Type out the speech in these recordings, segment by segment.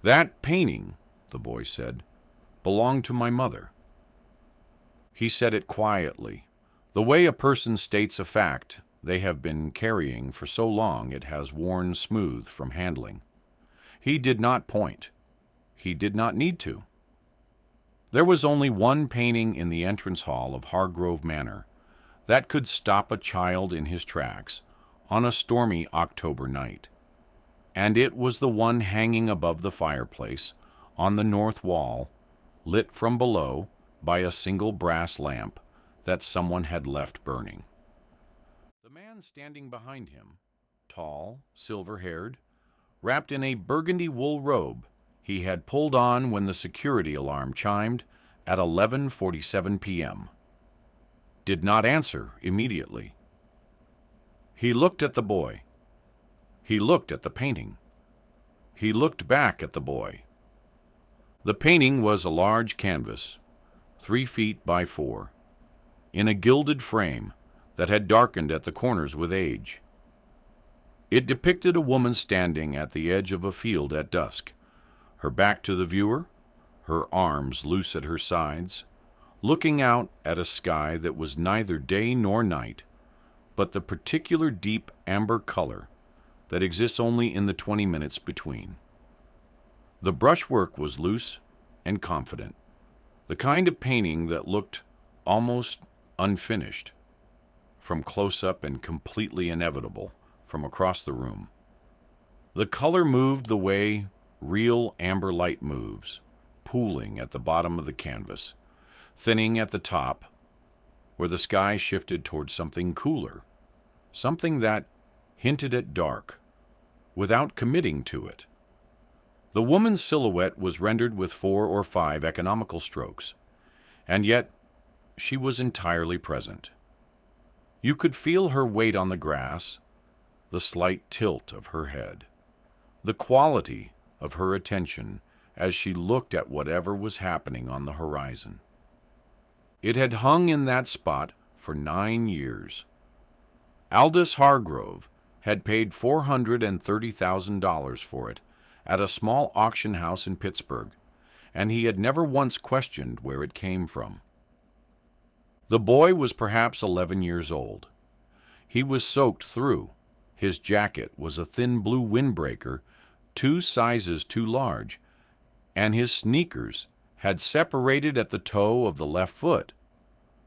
"That painting," the boy said, "belonged to my mother." He said it quietly, the way a person states a fact they have been carrying for so long it has worn smooth from handling. He did not point. He did not need to. There was only one painting in the entrance hall of Hargrove Manor that could stop a child in his tracks on a stormy October night, and it was the one hanging above the fireplace on the north wall, lit from below by a single brass lamp that someone had left burning. The man standing behind him, tall, silver-haired, wrapped in a burgundy wool robe he had pulled on when the security alarm chimed at 11:47 p.m., did not answer immediately. He looked at the boy. He looked at the painting. He looked back at the boy. The painting was a large canvas, 3 feet by 4, in a gilded frame that had darkened at the corners with age. It depicted a woman standing at the edge of a field at dusk, her back to the viewer, her arms loose at her sides, looking out at a sky that was neither day nor night, but the particular deep amber color that exists only in the 20 minutes between. The brushwork was loose and confident, the kind of painting that looked almost unfinished, from close-up and completely inevitable from across the room. The color moved the way real amber light moves, pooling at the bottom of the canvas, thinning at the top, where the sky shifted towards something cooler, something that hinted at dark, without committing to it. The woman's silhouette was rendered with 4 or 5 economical strokes, and yet she was entirely present. You could feel her weight on the grass, the slight tilt of her head, the quality of her attention as she looked at whatever was happening on the horizon. It had hung in that spot for 9 years. Aldous Hargrove had paid $430,000 for it at a small auction house in Pittsburgh, and he had never once questioned where it came from. The boy was perhaps 11 years old. He was soaked through. His jacket was a thin blue windbreaker 2 sizes too large, and his sneakers had separated at the toe of the left foot,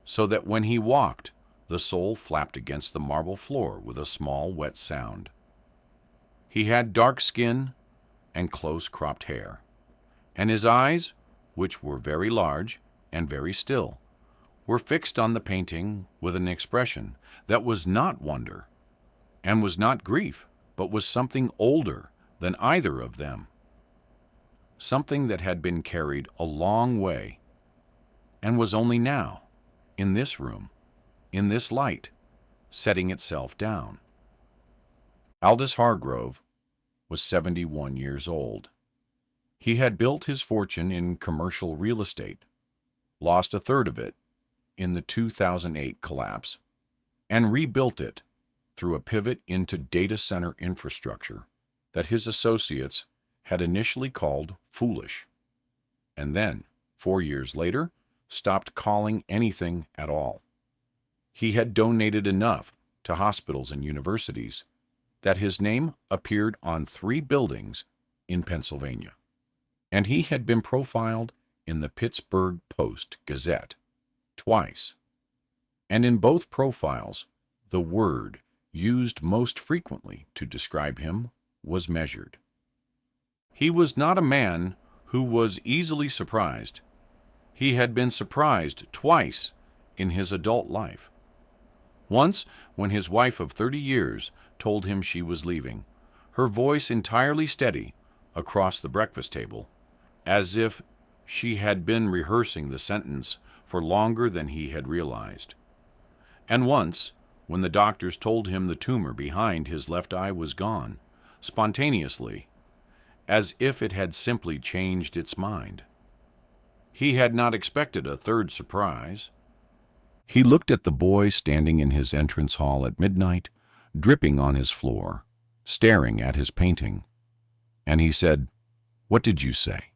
so that when he walked, the sole flapped against the marble floor with a small wet sound. He had dark skin and close-cropped hair, and his eyes, which were very large and very still, were fixed on the painting with an expression that was not wonder and was not grief, but was something older than either of them, something that had been carried a long way and was only now, in this room, in this light, setting itself down. Aldous Hargrove was 71 years old. He had built his fortune in commercial real estate, lost a third of it in the 2008 collapse, and rebuilt it through a pivot into data center infrastructure that his associates had initially called foolish, and then, 4 years later, stopped calling anything at all. He had donated enough to hospitals and universities that his name appeared on 3 buildings in Pennsylvania, and he had been profiled in the Pittsburgh Post-Gazette twice, and in both profiles, the word used most frequently to describe him was measured. He was not a man who was easily surprised. He had been surprised twice in his adult life. Once, when his wife of 30 years told him she was leaving, her voice entirely steady across the breakfast table, as if she had been rehearsing the sentence for longer than he had realized. And once, when the doctors told him the tumor behind his left eye was gone, spontaneously, as if it had simply changed its mind. He had not expected a third surprise. He looked at the boy standing in his entrance hall at midnight, dripping on his floor, staring at his painting, and he said, What did you say?"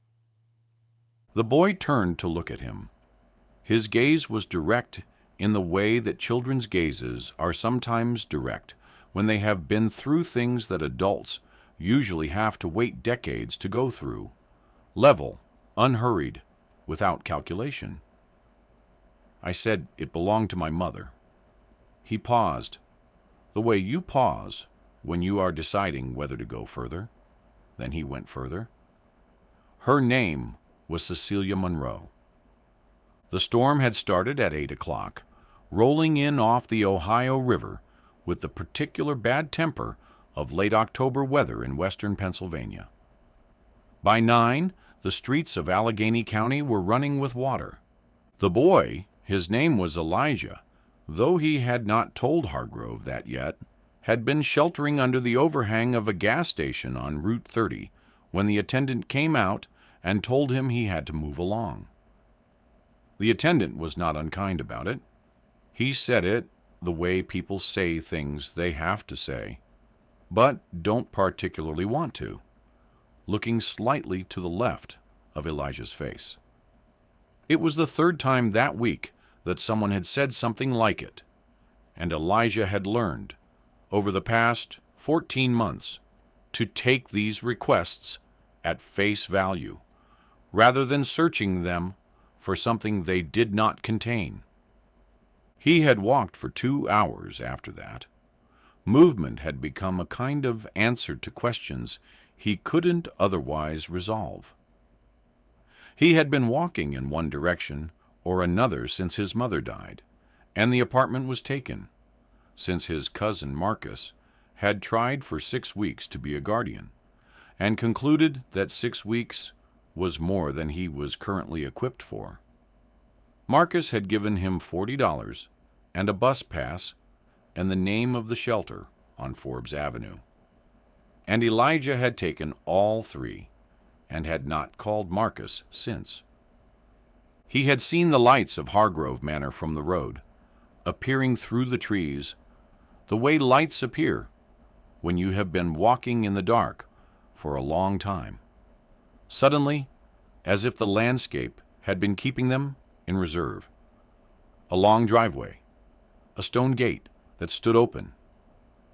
The boy turned to look at him. His gaze was direct in the way that children's gazes are sometimes direct when they have been through things that adults usually have to wait decades to go through. Level, unhurried, without calculation. "I said it belonged to my mother." He paused, the way you pause when you are deciding whether to go further. Then he went further. "Her name was Cecilia Monroe." The storm had started at 8 o'clock, rolling in off the Ohio River with the particular bad temper of late October weather in western Pennsylvania. By 9, the streets of Allegheny County were running with water. The boy, his name was Elijah, though he had not told Hargrove that yet, had been sheltering under the overhang of a gas station on Route 30 when the attendant came out and told him he had to move along. The attendant was not unkind about it. He said it the way people say things they have to say, but don't particularly want to, looking slightly to the left of Elijah's face. It was the third time that week that someone had said something like it, and Elijah had learned, over the past 14 months, to take these requests at face value, rather than searching them for something they did not contain. He had walked for 2 hours after that. Movement had become a kind of answer to questions he couldn't otherwise resolve. He had been walking in one direction or another since his mother died, and the apartment was taken, since his cousin Marcus had tried for 6 weeks to be a guardian, and concluded that 6 weeks was more than he was currently equipped for. Marcus had given him $40 and a bus pass and the name of the shelter on Forbes Avenue. And Elijah had taken all 3 and had not called Marcus since. He had seen the lights of Hargrove Manor from the road, appearing through the trees, the way lights appear when you have been walking in the dark for a long time. Suddenly, as if the landscape had been keeping them in reserve. A long driveway, a stone gate that stood open.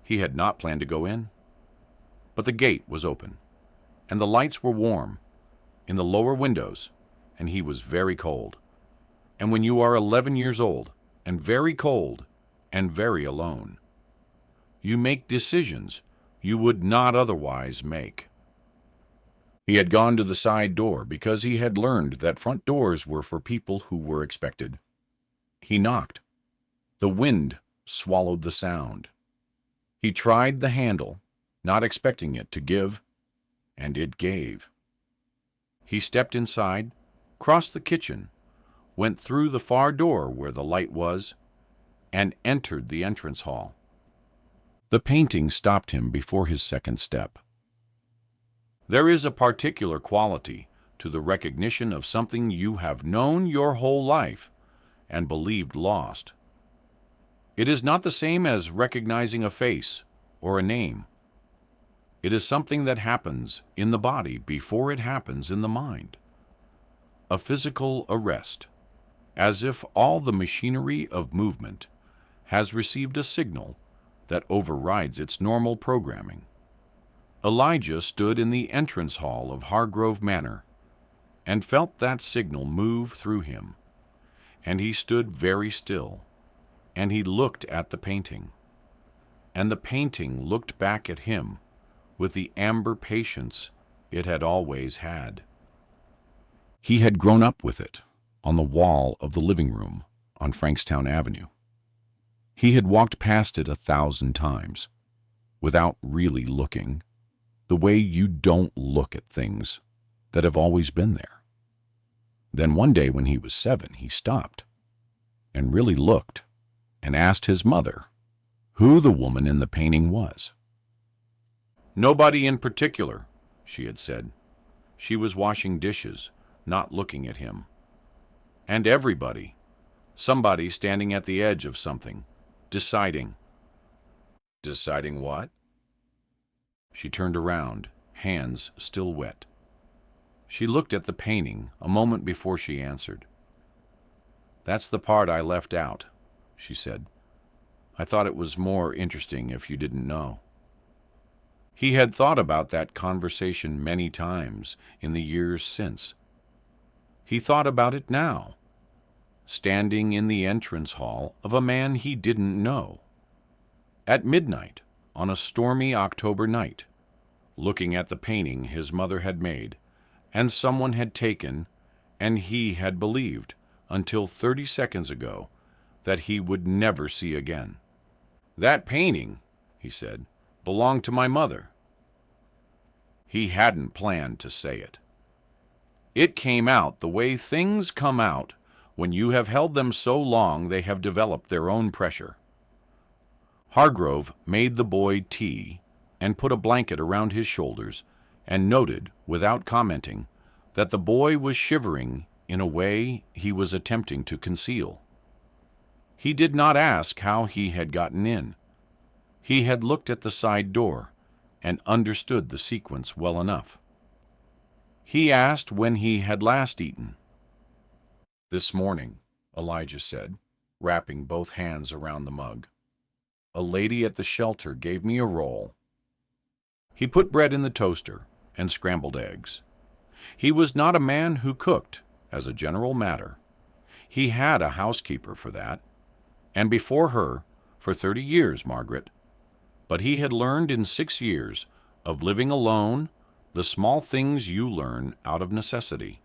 He had not planned to go in, but the gate was open, and the lights were warm in the lower windows, and he was very cold. And when you are 11 years old, and very cold, and very alone, you make decisions you would not otherwise make. He had gone to the side door because he had learned that front doors were for people who were expected. He knocked. The wind swallowed the sound. He tried the handle, not expecting it to give, and it gave. He stepped inside, crossed the kitchen, went through the far door where the light was, and entered the entrance hall. The painting stopped him before his second step. There is a particular quality to the recognition of something you have known your whole life and believed lost. It is not the same as recognizing a face or a name. It is something that happens in the body before it happens in the mind. A physical arrest, as if all the machinery of movement has received a signal that overrides its normal programming. Elijah stood in the entrance hall of Hargrove Manor and felt that signal move through him, and he stood very still, and he looked at the painting, and the painting looked back at him with the amber patience it had always had. He had grown up with it on the wall of the living room on Frankstown Avenue. He had walked past it 1,000 times without really looking, the way you don't look at things that have always been there. Then one day when he was 7, he stopped and really looked and asked his mother who the woman in the painting was. "Nobody in particular," she had said. She was washing dishes, not looking at him. "And everybody. Somebody standing at the edge of something, deciding." "Deciding what?" She turned around, hands still wet. She looked at the painting a moment before she answered. "That's the part I left out," she said. "I thought it was more interesting if you didn't know." He had thought about that conversation many times in the years since. He thought about it now, standing in the entrance hall of a man he didn't know, at midnight on a stormy October night, looking at the painting his mother had made and someone had taken, and he had believed until 30 seconds ago that he would never see again. "That painting," he said, "belonged to my mother." He hadn't planned to say it. It came out the way things come out when you have held them so long they have developed their own pressure. Hargrove made the boy tea and put a blanket around his shoulders and noted, without commenting, that the boy was shivering in a way he was attempting to conceal. He did not ask how he had gotten in. He had looked at the side door and understood the sequence well enough. He asked when he had last eaten. "This morning," Elijah said, wrapping both hands around the mug. "A lady at the shelter gave me a roll." He put bread in the toaster and scrambled eggs. He was not a man who cooked, as a general matter. He had a housekeeper for that, and before her, for 30 years, Margaret. But he had learned in 6 years of living alone the small things you learn out of necessity.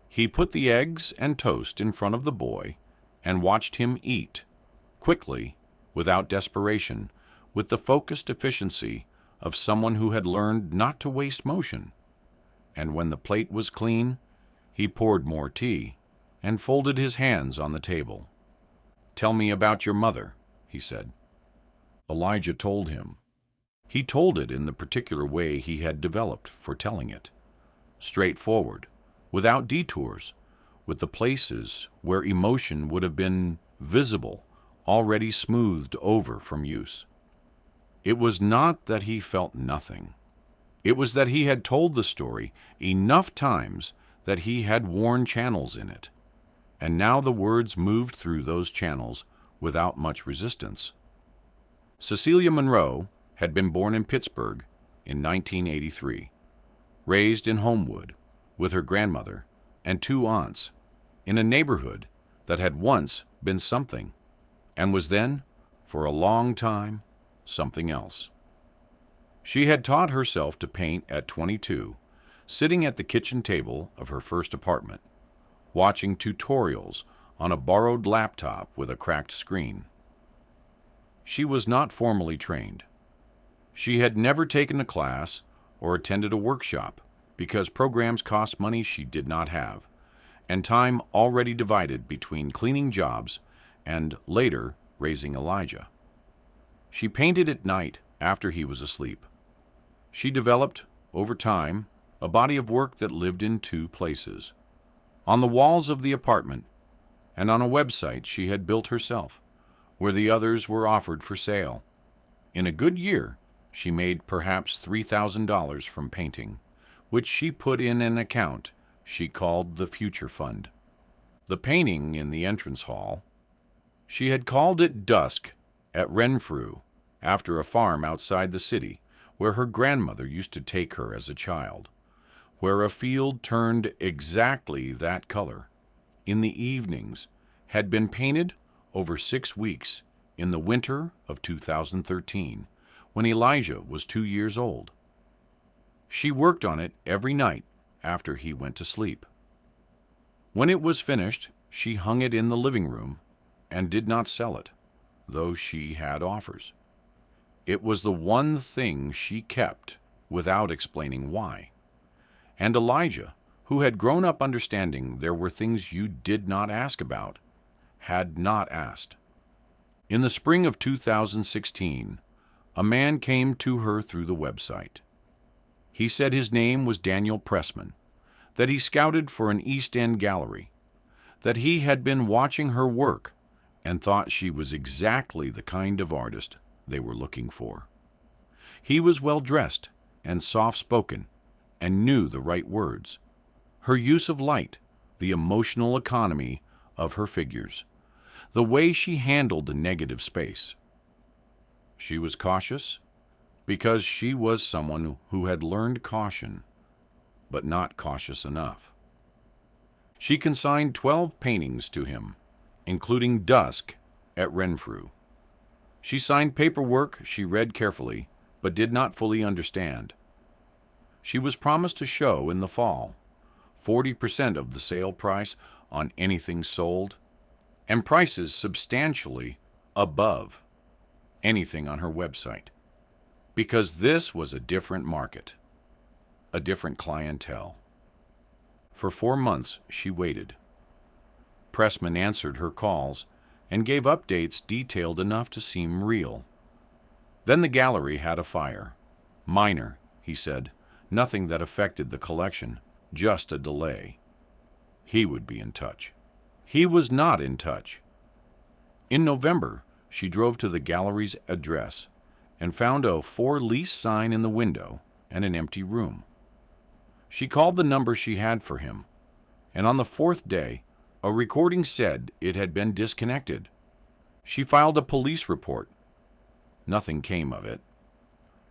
He put the eggs and toast in front of the boy and watched him eat, quickly, without desperation, with the focused efficiency of someone who had learned not to waste motion. And when the plate was clean, he poured more tea and folded his hands on the table. "Tell me about your mother," he said. Elijah told him. He told it in the particular way he had developed for telling it, straightforward, without detours, with the places where emotion would have been visible already smoothed over from use. It was not that he felt nothing. It was that he had told the story enough times that he had worn channels in it, and now the words moved through those channels without much resistance. Cecilia Monroe had been born in Pittsburgh in 1983, raised in Homewood with her grandmother and 2 aunts in a neighborhood that had once been something and was then, for a long time, something else. She had taught herself to paint at 22, sitting at the kitchen table of her first apartment, watching tutorials on a borrowed laptop with a cracked screen. She was not formally trained. She had never taken a class or attended a workshop because programs cost money she did not have, and time already divided between cleaning jobs and, later, raising Elijah. She painted at night after he was asleep. She developed, over time, a body of work that lived in 2 places: on the walls of the apartment and on a website she had built herself, where the others were offered for sale. In a good year, she made perhaps $3,000 from painting, which she put in an account she called the Future Fund. The painting in the entrance hall, she had called it Dusk at Renfrew, after a farm outside the city where her grandmother used to take her as a child, where a field turned exactly that color, in the evenings, had been painted over 6 weeks in the winter of 2013, when Elijah was 2 years old. She worked on it every night after he went to sleep. When it was finished, she hung it in the living room and did not sell it, though she had offers. It was the one thing she kept without explaining why. And Elijah, who had grown up understanding there were things you did not ask about, had not asked. In the spring of 2016, a man came to her through the website. He said his name was Daniel Pressman, that he scouted for an East End gallery, that he had been watching her work and thought she was exactly the kind of artist they were looking for. He was well-dressed and soft-spoken and knew the right words, Her use of light, the emotional economy of her figures, the way she handled the negative space. She was cautious because she was someone who had learned caution, but not cautious enough. She consigned 12 paintings to him, including Dusk at Renfrew. She signed paperwork she read carefully, but did not fully understand. She was promised a show in the fall, 40% of the sale price on anything sold, and prices substantially above anything on her website, because this was a different market, a different clientele. For 4 months she waited. Pressman answered her calls and gave updates detailed enough to seem real. Then the gallery had a fire. Minor, he said, nothing that affected the collection, just a delay. He would be in touch. He was not in touch. In November, she drove to the gallery's address and found a for lease sign in the window and an empty room. She called the number she had for him, and on the 4th day, a recording said it had been disconnected. She filed a police report. Nothing came of it.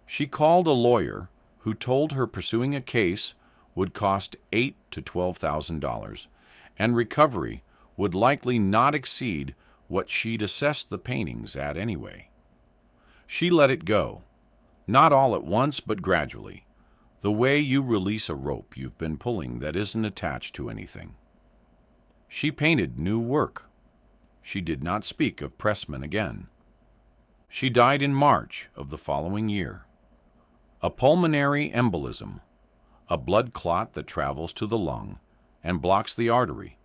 She called a lawyer who told her pursuing a case would cost $8,000 to $12,000, and recovery would likely not exceed what she'd assessed the paintings at anyway. She let it go, not all at once, but gradually, the way you release a rope you've been pulling that isn't attached to anything. She painted new work. She did not speak of Pressman again. She died in March of the following year. A pulmonary embolism, a blood clot that travels to the lung and blocks the artery,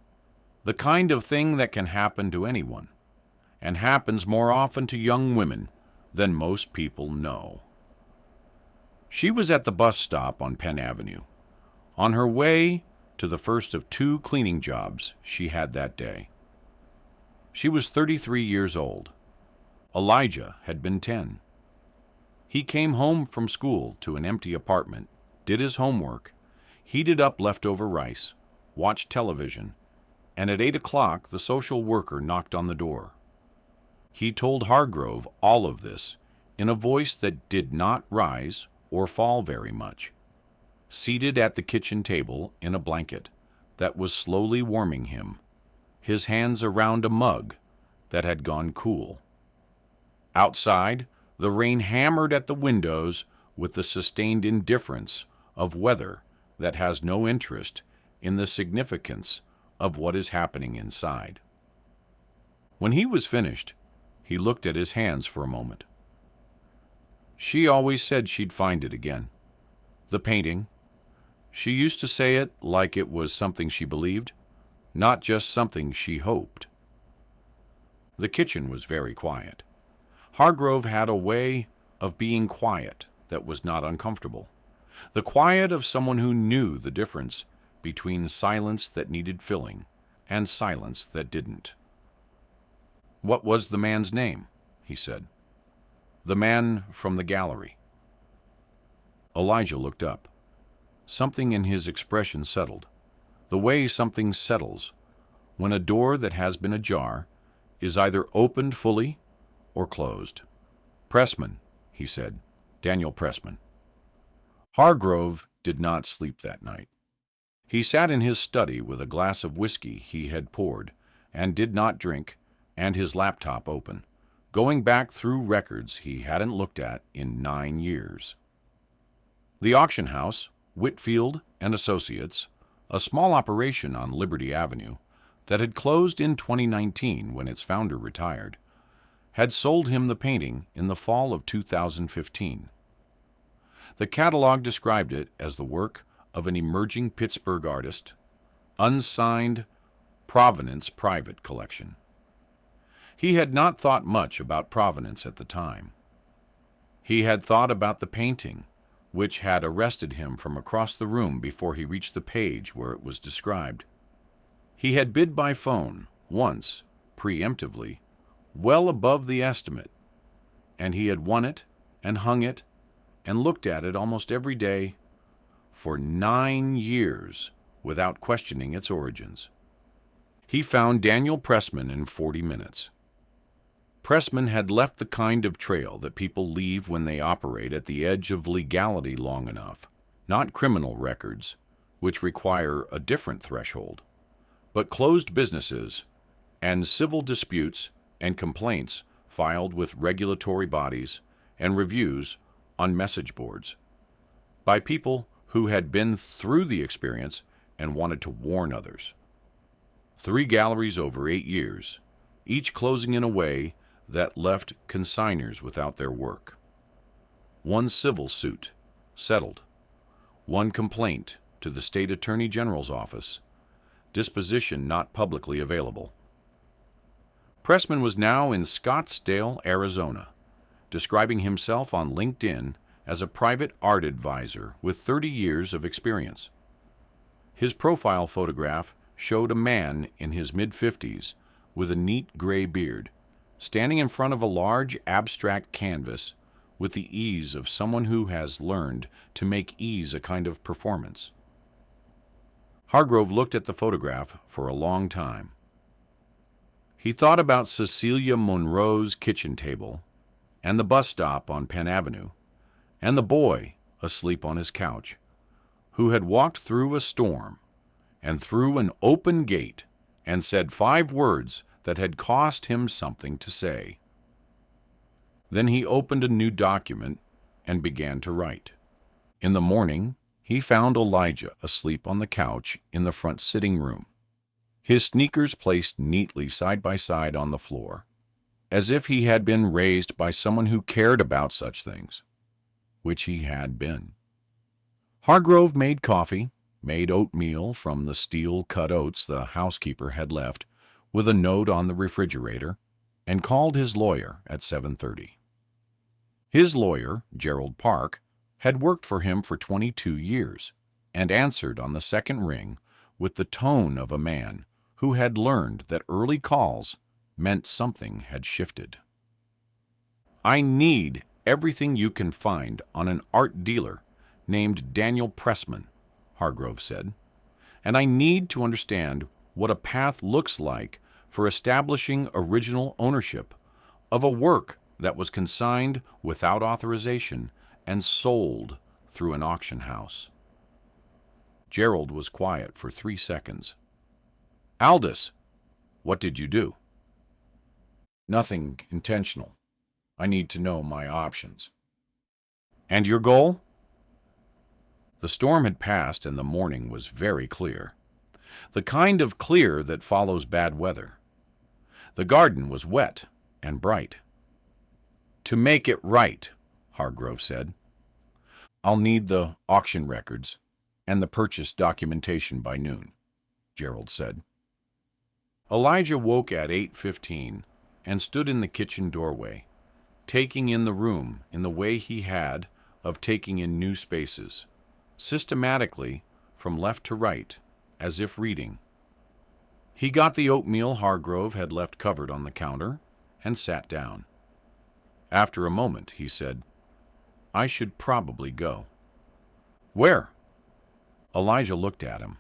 the kind of thing that can happen to anyone, and happens more often to young women than most people know. She was at the bus stop on Penn Avenue, on her way to the first of 2 cleaning jobs she had that day. She was 33 years old. Elijah had been 10. He came home from school to an empty apartment, did his homework, heated up leftover rice, watched television, and at 8 o'clock the social worker knocked on the door. He told Hargrove all of this in a voice that did not rise or fall very much, seated at the kitchen table in a blanket that was slowly warming him, his hands around a mug that had gone cool. Outside, the rain hammered at the windows with the sustained indifference of weather that has no interest in the significance of what is happening inside. When he was finished, he looked at his hands for a moment. She always said she'd find it again. The painting. She used to say it like it was something she believed, not just something she hoped. The kitchen was very quiet. Hargrove had a way of being quiet that was not uncomfortable. The quiet of someone who knew the difference between silence that needed filling and silence that didn't. "What was the man's name?" he said. "The man from the gallery." Elijah looked up. Something in his expression settled, the way something settles when a door that has been ajar is either opened fully or closed. "Pressman," he said. "Daniel Pressman." Hargrove did not sleep that night. He sat in his study with a glass of whiskey he had poured and did not drink, and his laptop open, going back through records he hadn't looked at in 9 years. The auction house, Whitfield and Associates, a small operation on Liberty Avenue that had closed in 2019 when its founder retired, had sold him the painting in the fall of 2015. The catalog described it as the work of an emerging Pittsburgh artist, unsigned Provenance private collection. He had not thought much about Provenance at the time. He had thought about the painting, which had arrested him from across the room before he reached the page where it was described. He had bid by phone, once, preemptively, well above the estimate, and he had won it and hung it and looked at it almost every day for 9 years without questioning its origins. He found Daniel Pressman in 40 minutes. Pressman had left the kind of trail that people leave when they operate at the edge of legality long enough, not criminal records, which require a different threshold, but closed businesses and civil disputes and complaints filed with regulatory bodies and reviews on message boards by people who had been through the experience and wanted to warn others. 3 galleries over 8 years, each closing in a way that left consigners without their work. 1 civil suit, settled. 1 complaint to the State Attorney General's office, disposition not publicly available. Pressman was now in Scottsdale, Arizona, describing himself on LinkedIn as a private art advisor with 30 years of experience. His profile photograph showed a man in his mid-50s with a neat gray beard, standing in front of a large abstract canvas with the ease of someone who has learned to make ease a kind of performance. Hargrove looked at the photograph for a long time. He thought about Cecilia Monroe's kitchen table, and the bus stop on Penn Avenue, and the boy asleep on his couch, who had walked through a storm and through an open gate and said 5 words that had cost him something to say. Then he opened a new document and began to write. In the morning, he found Elijah asleep on the couch in the front sitting room, his sneakers placed neatly side by side on the floor, as if he had been raised by someone who cared about such things, which he had been. Hargrove made coffee, made oatmeal from the steel-cut oats the housekeeper had left, with a note on the refrigerator, and called his lawyer at 7:30. His lawyer, Gerald Park, had worked for him for 22 years, and answered on the second ring with the tone of a man who had learned that early calls meant something had shifted. "I need everything you can find on an art dealer named Daniel Pressman," Hargrove said, "and I need to understand what a path looks like for establishing original ownership of a work that was consigned without authorization and sold through an auction house." Gerald was quiet for 3 seconds. "Aldous, what did you do?" "Nothing intentional. I need to know my options." "And your goal?" The storm had passed and the morning was very clear. The kind of clear that follows bad weather. The garden was wet and bright. "To make it right," Hargrove said. "I'll need the auction records and the purchase documentation by noon," Gerald said. Elijah woke at 8:15 and stood in the kitchen doorway, taking in the room in the way he had of taking in new spaces, systematically from left to right, as if reading. He got the oatmeal Hargrove had left covered on the counter and sat down. After a moment, he said, "I should probably go." "Where?" Elijah looked at him.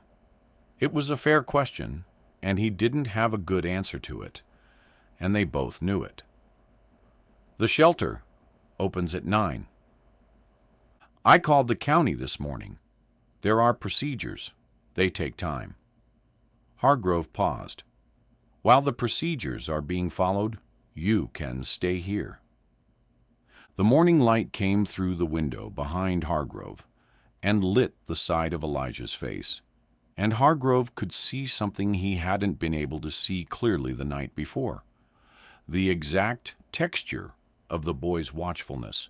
It was a fair question, and he didn't have a good answer to it, and they both knew it. "The shelter opens at 9. I called the county this morning. There are procedures. They take time." Hargrove paused. "While the procedures are being followed, you can stay here." The morning light came through the window behind Hargrove and lit the side of Elijah's face, and Hargrove could see something he hadn't been able to see clearly the night before: the exact texture of the boy's watchfulness,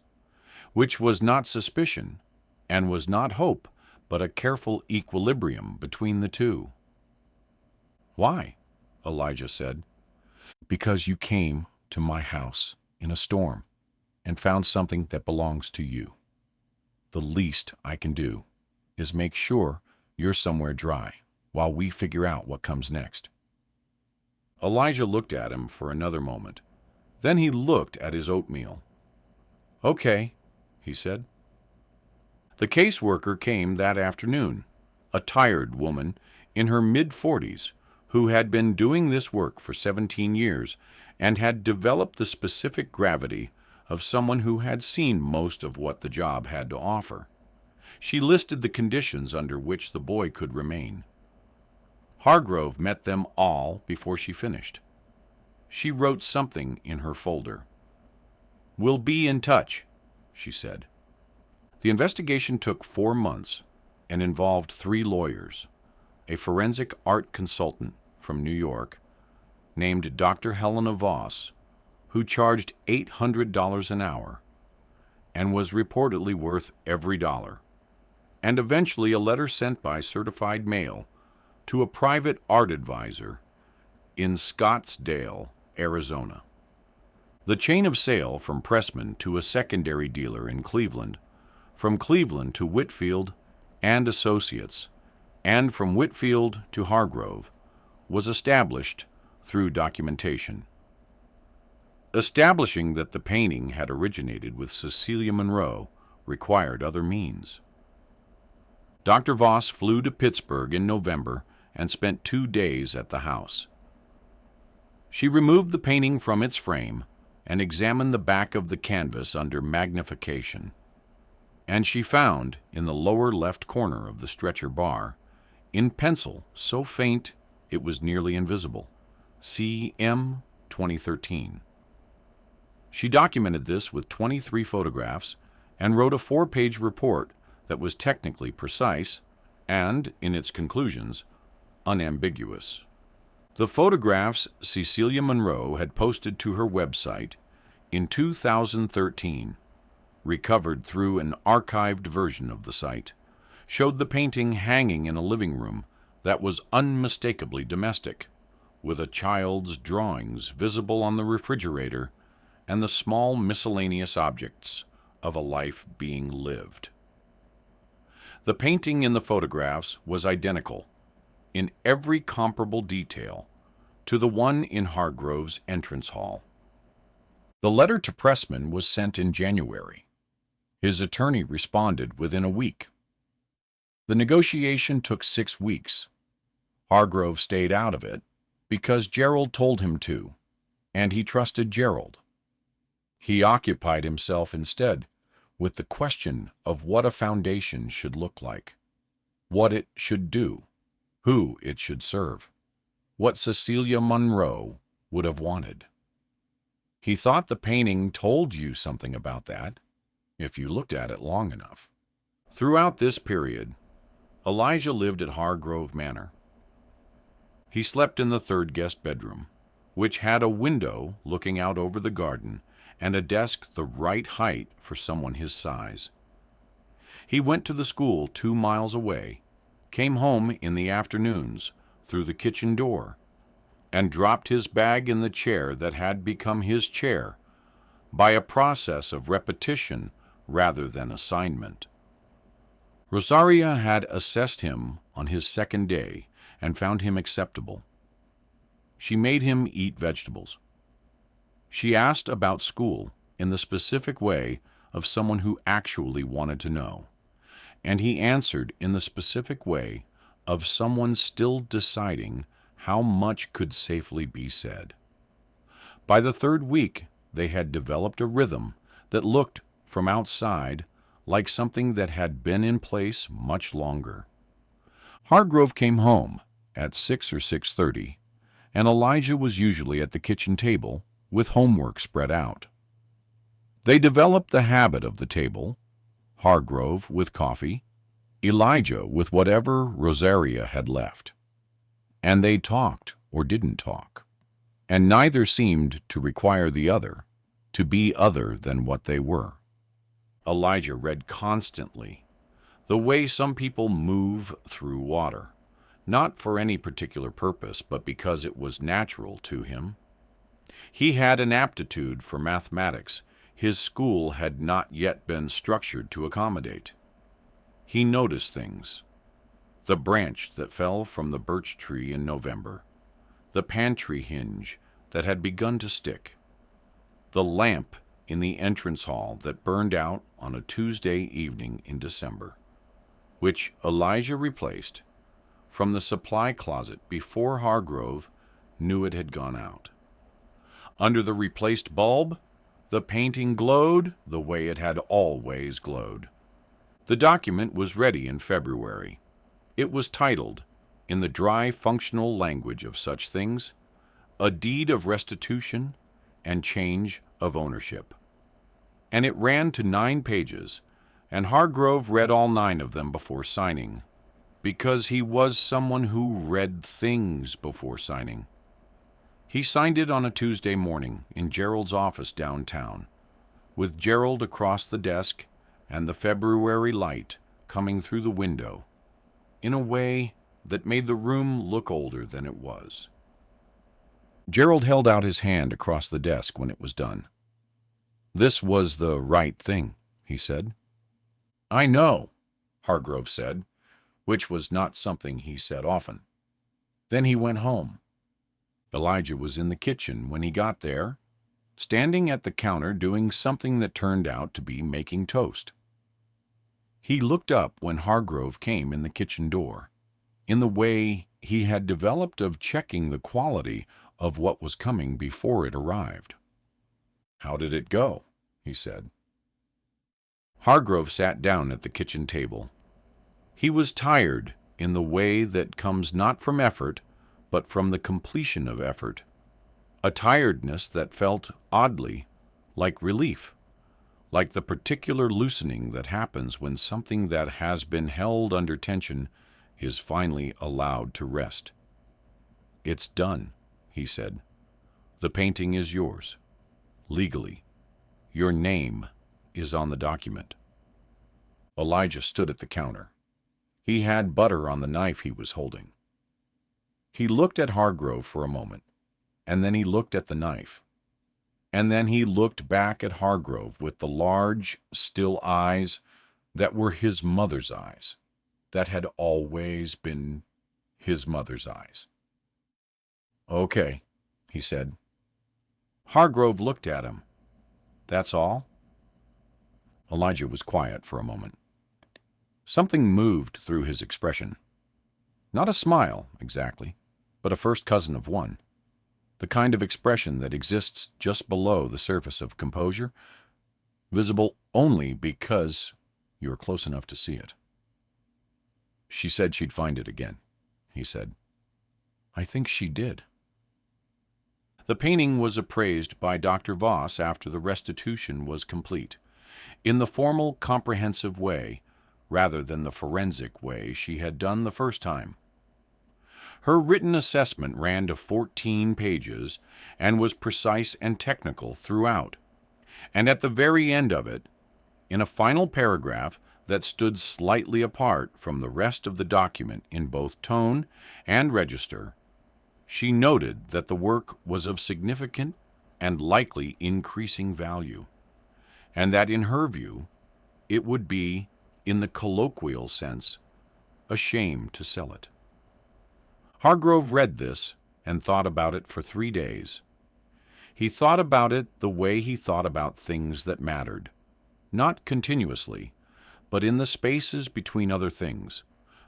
which was not suspicion and was not hope, but a careful equilibrium between the two. "Why?" Elijah said. "Because you came to my house in a storm and found something that belongs to you. The least I can do is make sure you're somewhere dry while we figure out what comes next." Elijah looked at him for another moment. Then he looked at his oatmeal. "Okay," he said. The caseworker came that afternoon, a tired woman in her mid-40s who had been doing this work for 17 years and had developed the specific gravity of someone who had seen most of what the job had to offer. She listed the conditions under which the boy could remain. Hargrove met them all before she finished. She wrote something in her folder. "We'll be in touch," she said. The investigation took 4 months and involved 3 lawyers, a forensic art consultant from New York named Dr. Helena Voss, who charged $800 an hour and was reportedly worth every dollar, and eventually a letter sent by certified mail to a private art advisor in Scottsdale, Arizona. The chain of sale from Pressman to a secondary dealer in Cleveland, from Cleveland to Whitfield and Associates, and from Whitfield to Hargrove, was established through documentation. Establishing that the painting had originated with Cecilia Monroe required other means. Dr. Voss flew to Pittsburgh in November and spent 2 days at the house. She removed the painting from its frame and examined the back of the canvas under magnification, and she found, in the lower left corner of the stretcher bar, in pencil so faint it was nearly invisible, C.M. 2013. She documented this with 23 photographs and wrote a 4-page report that was technically precise and, in its conclusions, unambiguous. The photographs Cecilia Monroe had posted to her website in 2013, recovered through an archived version of the site, showed the painting hanging in a living room that was unmistakably domestic, with a child's drawings visible on the refrigerator and the small miscellaneous objects of a life being lived. The painting in the photographs was identical, in every comparable detail, to the one in Hargrove's entrance hall. The letter to Pressman was sent in January. His attorney responded within a week. The negotiation took 6 weeks. Hargrove stayed out of it because Gerald told him to, and he trusted Gerald. He occupied himself instead with the question of what a foundation should look like, what it should do, who it should serve, what Cecilia Monroe would have wanted. He thought the painting told you something about that, if you looked at it long enough. Throughout this period, Elijah lived at Hargrove Manor. He slept in the 3rd guest bedroom, which had a window looking out over the garden and a desk the right height for someone his size. He went to the school 2 miles away, came home in the afternoons through the kitchen door, and dropped his bag in the chair that had become his chair by a process of repetition rather than assignment. Rosaria had assessed him on his 2nd day and found him acceptable. She made him eat vegetables. She asked about school in the specific way of someone who actually wanted to know, and he answered in the specific way of someone still deciding how much could safely be said. By the 3rd week, they had developed a rhythm that looked, from outside, like something that had been in place much longer. Hargrove came home at 6 or 6:30, and Elijah was usually at the kitchen table with homework spread out. They developed the habit of the table, Hargrove with coffee, Elijah with whatever Rosaria had left. And they talked or didn't talk, and neither seemed to require the other to be other than what they were. Elijah read constantly, the way some people move through water, not for any particular purpose, but because it was natural to him. He had an aptitude for mathematics his school had not yet been structured to accommodate. He noticed things: the branch that fell from the birch tree in November, the pantry hinge that had begun to stick, the lamp in the entrance hall that burned out on a Tuesday evening in December, which Elijah replaced from the supply closet before Hargrove knew it had gone out. Under the replaced bulb, the painting glowed the way it had always glowed. The document was ready in February. It was titled, in the dry functional language of such things, A Deed of Restitution and Change of Ownership. And it ran to 9 pages, and Hargrove read all 9 of them before signing, because he was someone who read things before signing. He signed it on a Tuesday morning in Gerald's office downtown, with Gerald across the desk and the February light coming through the window, in a way that made the room look older than it was. Gerald held out his hand across the desk when it was done. "This was the right thing," he said. "I know," Hargrove said, which was not something he said often. Then he went home. Elijah was in the kitchen when he got there, standing at the counter doing something that turned out to be making toast. He looked up when Hargrove came in the kitchen door, in the way he had developed of checking the quality of what was coming before it arrived. "How did it go?" he said. Hargrove sat down at the kitchen table. He was tired in the way that comes not from effort, but from the completion of effort, a tiredness that felt oddly like relief, like the particular loosening that happens when something that has been held under tension is finally allowed to rest. "It's done," he said. "The painting is yours. Legally. Your name is on the document." Elijah stood at the counter. He had butter on the knife he was holding. He looked at Hargrove for a moment, and then he looked at the knife. And then he looked back at Hargrove with the large, still eyes that were his mother's eyes, that had always been his mother's eyes. "Okay," he said. Hargrove looked at him. "That's all?" Elijah was quiet for a moment. Something moved through his expression. Not a smile, exactly, but a first cousin of one. The kind of expression that exists just below the surface of composure, visible only because you're close enough to see it. "She said she'd find it again," he said. "I think she did." The painting was appraised by Dr. Voss after the restitution was complete, in the formal, comprehensive way, rather than the forensic way she had done the first time. Her written assessment ran to 14 pages and was precise and technical throughout, and at the very end of it, in a final paragraph that stood slightly apart from the rest of the document in both tone and register, she noted that the work was of significant and likely increasing value, and that in her view it would be, in the colloquial sense, a shame to sell it. Hargrove read this and thought about it for 3 days. He thought about it the way he thought about things that mattered, not continuously, but in the spaces between other things,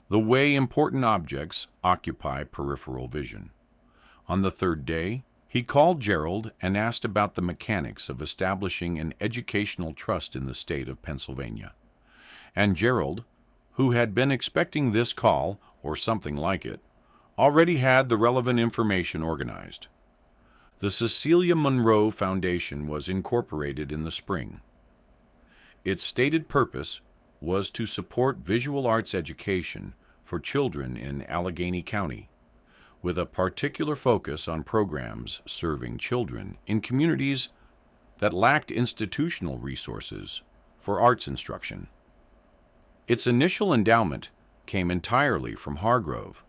the way important objects occupy peripheral vision. On the 3rd day, he called Gerald and asked about the mechanics of establishing an educational trust in the state of Pennsylvania. And Gerald, who had been expecting this call, or something like it, already had the relevant information organized. The Cecilia Monroe Foundation was incorporated in the spring. Its stated purpose was to support visual arts education for children in Allegheny County, with a particular focus on programs serving children in communities that lacked institutional resources for arts instruction. Its initial endowment came entirely from Hargrove.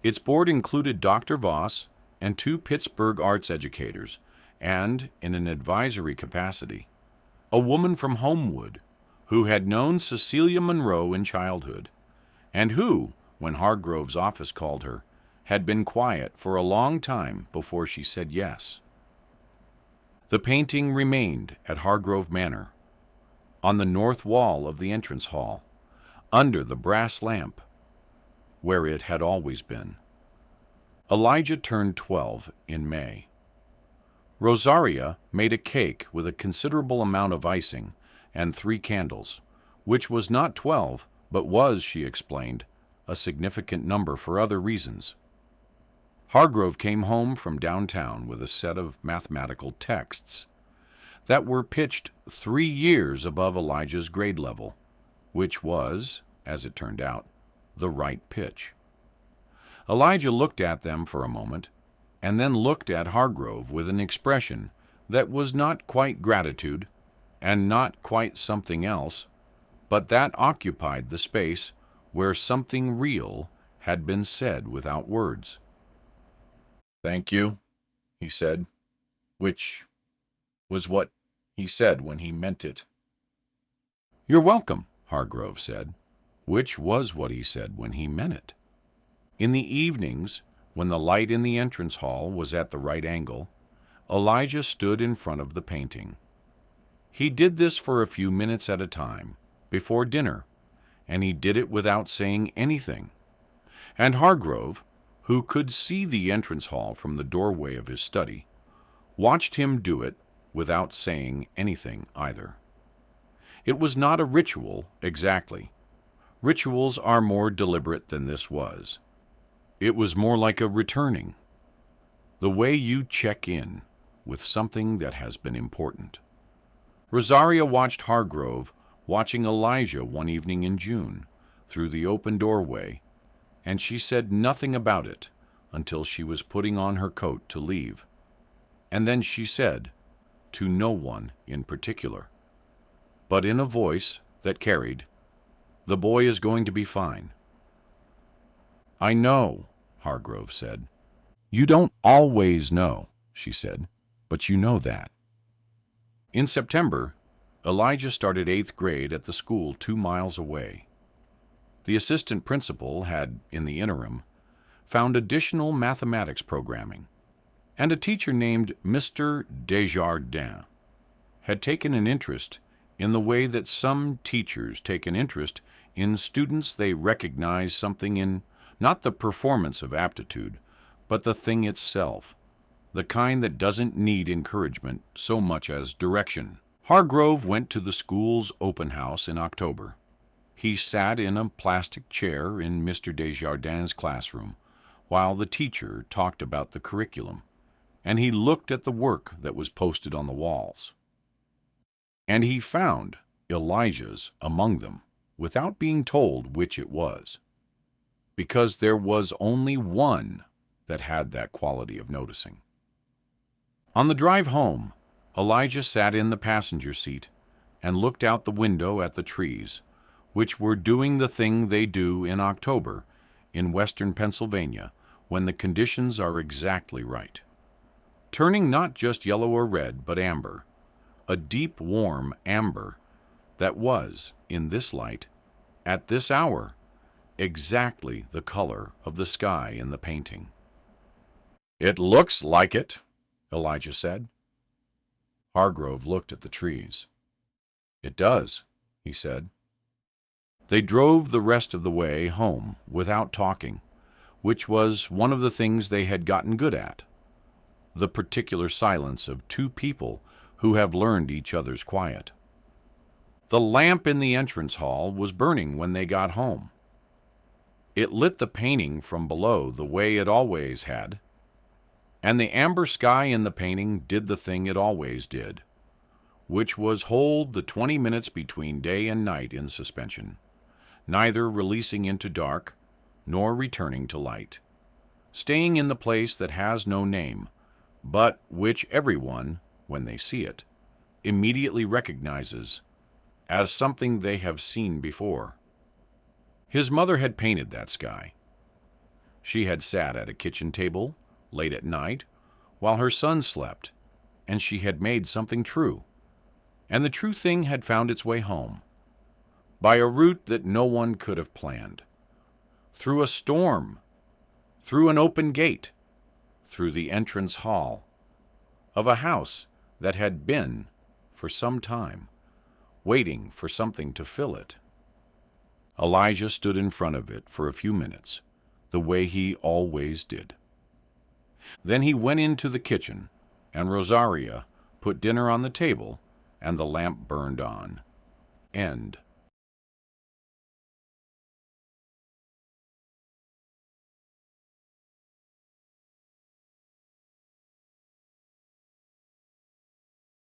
Its board included Dr. Voss and 2 Pittsburgh arts educators, and, in an advisory capacity, a woman from Homewood who had known Cecilia Monroe in childhood, and who, when Hargrove's office called her, had been quiet for a long time before she said yes. The painting remained at Hargrove Manor, on the north wall of the entrance hall, under the brass lamp, where it had always been. Elijah turned 12 in May. Rosaria made a cake with a considerable amount of icing and 3 candles, which was not 12, but was, she explained, a significant number for other reasons. Hargrove came home from downtown with a set of mathematical texts that were pitched 3 years above Elijah's grade level, which was, as it turned out, the right pitch. Elijah looked at them for a moment, and then looked at Hargrove with an expression that was not quite gratitude, and not quite something else, but that occupied the space where something real had been said without words. "Thank you," he said, which was what he said when he meant it. "You're welcome," Hargrove said, which was what he said when he meant it. In the evenings, when the light in the entrance hall was at the right angle, Elijah stood in front of the painting. He did this for a few minutes at a time, before dinner, and he did it without saying anything. And Hargrove, who could see the entrance hall from the doorway of his study, watched him do it without saying anything either. It was not a ritual exactly. Rituals are more deliberate than this was. It was more like a returning, the way you check in with something that has been important. Rosaria watched Hargrove watching Elijah one evening in June through the open doorway, and she said nothing about it until she was putting on her coat to leave. And then she said, to no one in particular, but in a voice that carried, "The boy is going to be fine." "I know," Hargrove said. "You don't always know," she said, "but you know that." In September, Elijah started 8th grade at the school 2 miles away. The assistant principal had, in the interim, found additional mathematics programming, and a teacher named Mr. Desjardins had taken an interest in the way that some teachers take an interest in students they recognize something in, not the performance of aptitude, but the thing itself, the kind that doesn't need encouragement so much as direction. Hargrove went to the school's open house in October. He sat in a plastic chair in Mr. Desjardins' classroom while the teacher talked about the curriculum, and he looked at the work that was posted on the walls. And he found Elijah's among them without being told which it was, because there was only one that had that quality of noticing. On the drive home, Elijah sat in the passenger seat and looked out the window at the trees, which were doing the thing they do in October in western Pennsylvania when the conditions are exactly right. Turning not just yellow or red, but amber, a deep, warm amber that was, in this light, at this hour, exactly the color of the sky in the painting. "It looks like it," Elijah said. Hargrove looked at the trees. "It does," he said. They drove the rest of the way home without talking, which was one of the things they had gotten good at, the particular silence of two people who have learned each other's quiet. The lamp in the entrance hall was burning when they got home. It lit the painting from below the way it always had, and the amber sky in the painting did the thing it always did, which was hold the 20 minutes between day and night in suspension, neither releasing into dark nor returning to light, staying in the place that has no name, but which everyone, when they see it, immediately recognizes as something they have seen before. His mother had painted that sky. She had sat at a kitchen table late at night while her son slept, and she had made something true, and the true thing had found its way home, by a route that no one could have planned, through a storm, through an open gate, through the entrance hall of a house that had been, for some time, waiting for something to fill it. Elijah stood in front of it for a few minutes, the way he always did. Then he went into the kitchen, and Rosaria put dinner on the table, and the lamp burned on. End